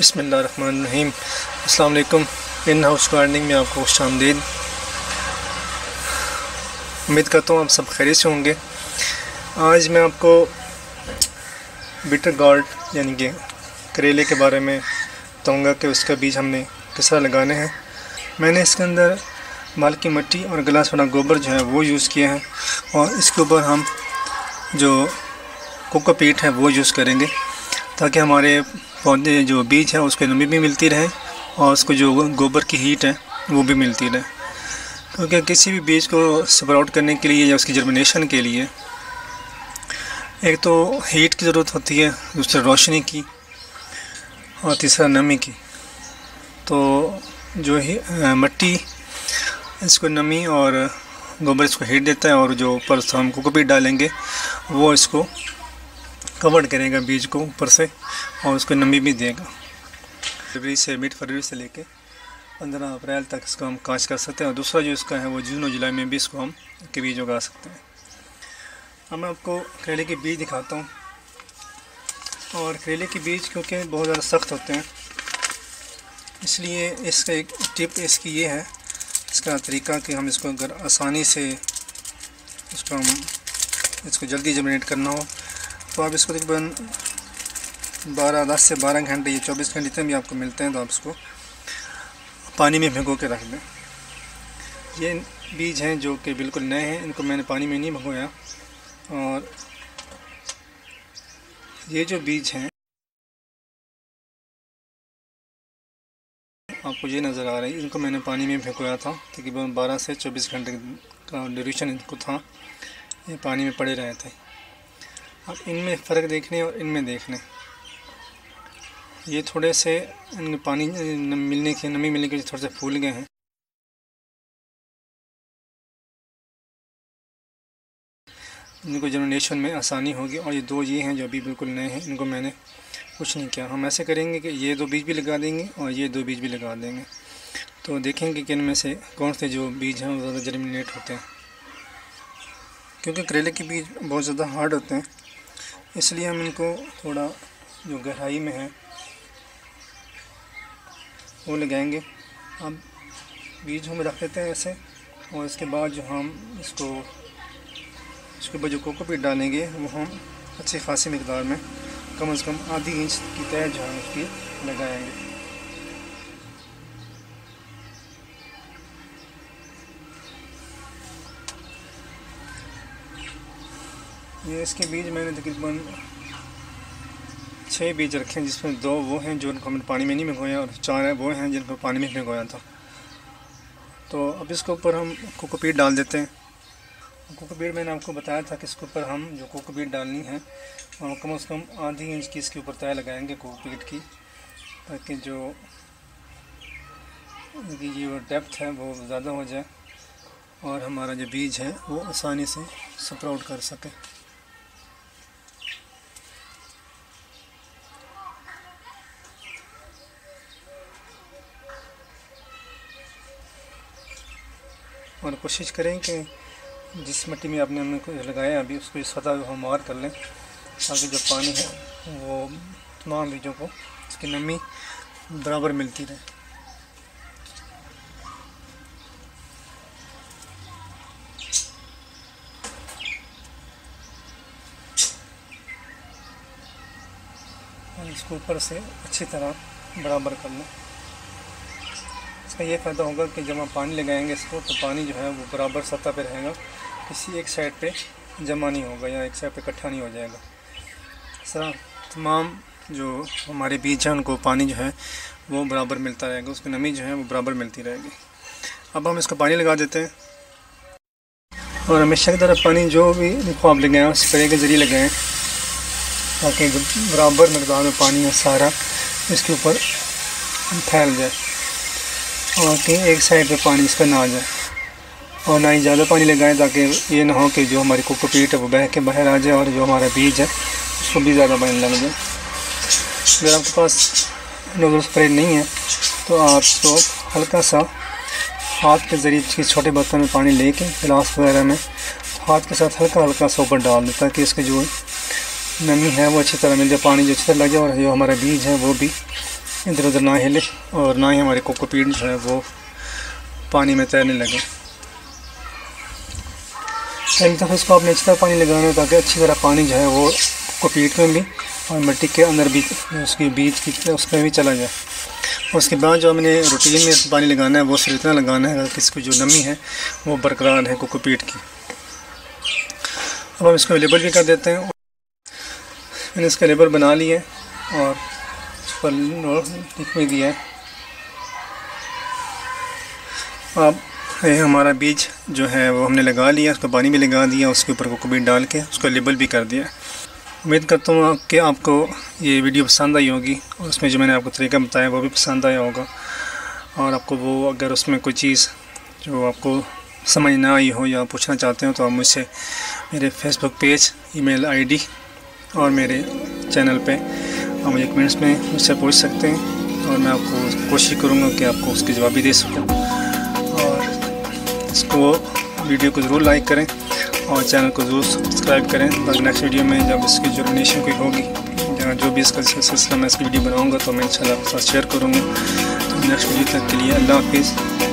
बिस्मिल्लाहिर्रहमानिर्रहीम। अस्सलाम वालेकुम। इन हाउस गार्डनिंग में आपको खुशामदीद। उम्मीद करता हूँ आप सब खैरियत से होंगे। आज मैं आपको बिटर गोर्ड यानी कि करेले के बारे में बताऊँगा कि उसका बीज हमने किस तरह लगाने हैं। मैंने इसके अंदर माल की मिट्टी और गिलास वाला गोबर जो है वो यूज़ किया है, और इसके ऊपर हम जो कोकोपीट है वो यूज़ करेंगे ताकि हमारे पौधे जो बीज है उसको नमी भी मिलती रहे और उसको जो गोबर की हीट है वो भी मिलती रहे। क्योंकि किसी भी बीज को स्प्राउट करने के लिए या उसकी जर्मिनेशन के लिए एक तो हीट की ज़रूरत होती है, दूसरा रोशनी की, और तीसरा नमी की। तो जो ही मिट्टी इसको नमी और गोबर इसको हीट देता है, और जो ऊपर हम कोकोपीट डालेंगे वो इसको कवर करेगा बीज को ऊपर से और उसको नमी भी देगा। फरवरी से मिड फरवरी से लेके 15 अप्रैल तक इसको हम काश कर सकते हैं, और दूसरा जो इसका है वो जून और जुलाई में भी इसको हम के बीज उगा सकते हैं। अब मैं आपको करेले के बीज दिखाता हूँ। और करेले के बीज क्योंकि बहुत ज़्यादा सख्त होते हैं, इसलिए इसका एक टिप इसकी ये है, इसका तरीका कि हम इसको अगर आसानी से इसको जल्दी जर्मिनेट करना हो तो आप इसको तकरीबन 10 से 12 घंटे या 24 घंटे जितने भी आपको मिलते हैं तो आप इसको पानी में भिगो के रख दें। ये बीज हैं जो कि बिल्कुल नए हैं, इनको मैंने पानी में नहीं भिगोया। और ये जो बीज हैं आपको ये नज़र आ रही है, इनको मैंने पानी में भिगोया था, तकरीबन 12 से 24 घंटे का ड्यूरेशन इनको था, ये पानी में पड़े रहे थे। अब इनमें फ़र्क देखने और इनमें देखने, ये थोड़े से इनमें पानी मिलने की नमी मिलने के थोड़े से फूल गए हैं। इनको जर्मिनेशन में आसानी होगी। और ये दो ये हैं जो अभी बिल्कुल नए हैं, इनको मैंने कुछ नहीं किया। हम ऐसे करेंगे कि ये दो बीज भी लगा देंगे और ये दो बीज भी लगा देंगे, तो देखेंगे कि इनमें से कौन से जो बीज हैं वो ज़्यादा जर्मिनेट होते हैं। क्योंकि करेले के बीज बहुत ज़्यादा हार्ड होते हैं, इसलिए हम इनको थोड़ा जो गहराई में है वो लगाएंगे। अब बीज हम रख देते हैं ऐसे, और इसके बाद जो हम इसके ऊपर जो कोकोपीट डालेंगे वो हम अच्छी खासी मकदार में कम से कम आधी इंच की तह जो है उसकी लगाएंगे। ये इसके बीज मैंने तकरीबन 6 बीज रखे हैं, जिसमें 2 वो हैं जो उनको हमने पानी में नहीं भिगोया, और 4 वो हैं जिनको पानी में भिगोया था। तो अब इसके ऊपर हम कोकोपीट डाल देते हैं। कोकोपीट मैंने आपको बताया था कि इसके ऊपर हम जो कोकोपीट डालनी है और कम से कम आधी इंच की इसके ऊपर तह लगाएंगे कोकोपीट की, ताकि जो डेप्थ है वो ज़्यादा हो जाए और हमारा जो बीज है वो आसानी से स्प्राउट कर सके। और कोशिश करें कि जिस मिट्टी में आपने हमने लगाया अभी उसको इस सतह हम मार कर लें, ताकि जो पानी है वो तमाम बीजों को इसकी नमी बराबर मिलती रहे। और इसको ऊपर से अच्छी तरह बराबर कर लें। इसका ये फ़ायदा होगा कि जब हम पानी लगाएंगे इसको तो पानी जो है वो बराबर सतह पे रहेगा, किसी एक साइड पे जमा नहीं होगा या एक साइड पे इकट्ठा नहीं हो जाएगा। इस तरह तमाम जो हमारे बीज हैं उनको पानी जो है वो बराबर मिलता रहेगा, उसकी नमी जो है वो बराबर मिलती रहेगी। अब हम इसको पानी लगा देते हैं, और हमेशा की तरह पानी जो भी आप लगाएँ स्प्रे के ज़रिए लगाएँ, ताकि बराबर मकदार में पानी सारा इसके ऊपर फैल जाए और कि एक साइड पे पानी इसका ना आ जाए, और ना ही ज़्यादा पानी लगाएं ताकि ये ना हो कि जो हमारी कोकोपीट है वो बह के बाहर आ जाए और जो हमारा बीज है उसको भी ज़्यादा पानी लग जाए। अगर आपके पास नोज़ल स्प्रे नहीं है तो आप तो हल्का सा हाथ के ज़रिए छोटे बर्तन में पानी लेके गिलास वगैरह में हाथ के साथ हल्का हल्का सा ऊपर डाल दें, ताकि इसके जो नमी है वो अच्छी तरह मिल जाए, पानी जो अच्छी तरह लग जाए और जो हमारा बीज है वो भी इधर उधर ना हिले और ना ही हमारे कोकोपीट जो है वो पानी में तैरने लगे। एक दफ़ा इसको आपने अच्छी तरह पानी लगाना है ताकि अच्छी तरह पानी जो है वो कोकोपीट में भी और मिट्टी के अंदर भी उसकी बीज की उसमें भी चला जाए। उसके बाद जो हमने रूटीन में पानी लगाना है वो सिर्फ इतना लगाना है कि इसकी जो नमी है वो बरकरार है कोकोपीट की। अब हम इसको लेबल भी कर देते हैं। मैंने इसका लेबल बना लिया है और उस पर लिख भी दिया है। अब हमारा बीज जो है वो हमने लगा लिया, उसको पानी भी लगा दिया, उसके ऊपर कोकोपीट डाल के उसको लेबल भी कर दिया। उम्मीद करता हूँ कि आपको ये वीडियो पसंद आई होगी और उसमें जो मैंने आपको तरीका बताया वो भी पसंद आया होगा। और आपको वो अगर उसमें कोई चीज़ जो आपको समझ ना आई हो या पूछना चाहते हो तो आप मुझसे मेरे फेसबुक पेज, ईमेल आईडी और मेरे चैनल पे आप मुझे कमेंट्स में मुझसे पूछ सकते हैं और मैं आपको कोशिश करूँगा कि आपको उसके जवाब भी दे सकूँ। और इसको वीडियो को ज़रूर लाइक करें और चैनल को ज़रूर सब्सक्राइब करें ताकि नेक्स्ट वीडियो में जब इसकी जर्मिनेशन कोई होगी या जो भी इसका सिलसिला मैं इसकी वीडियो बनाऊँगा तो मैं इंशाल्लाह आपके साथ शेयर करूँगा। तो नेक्स्ट वीडियो तक के लिए अल्लाह हाफिज़।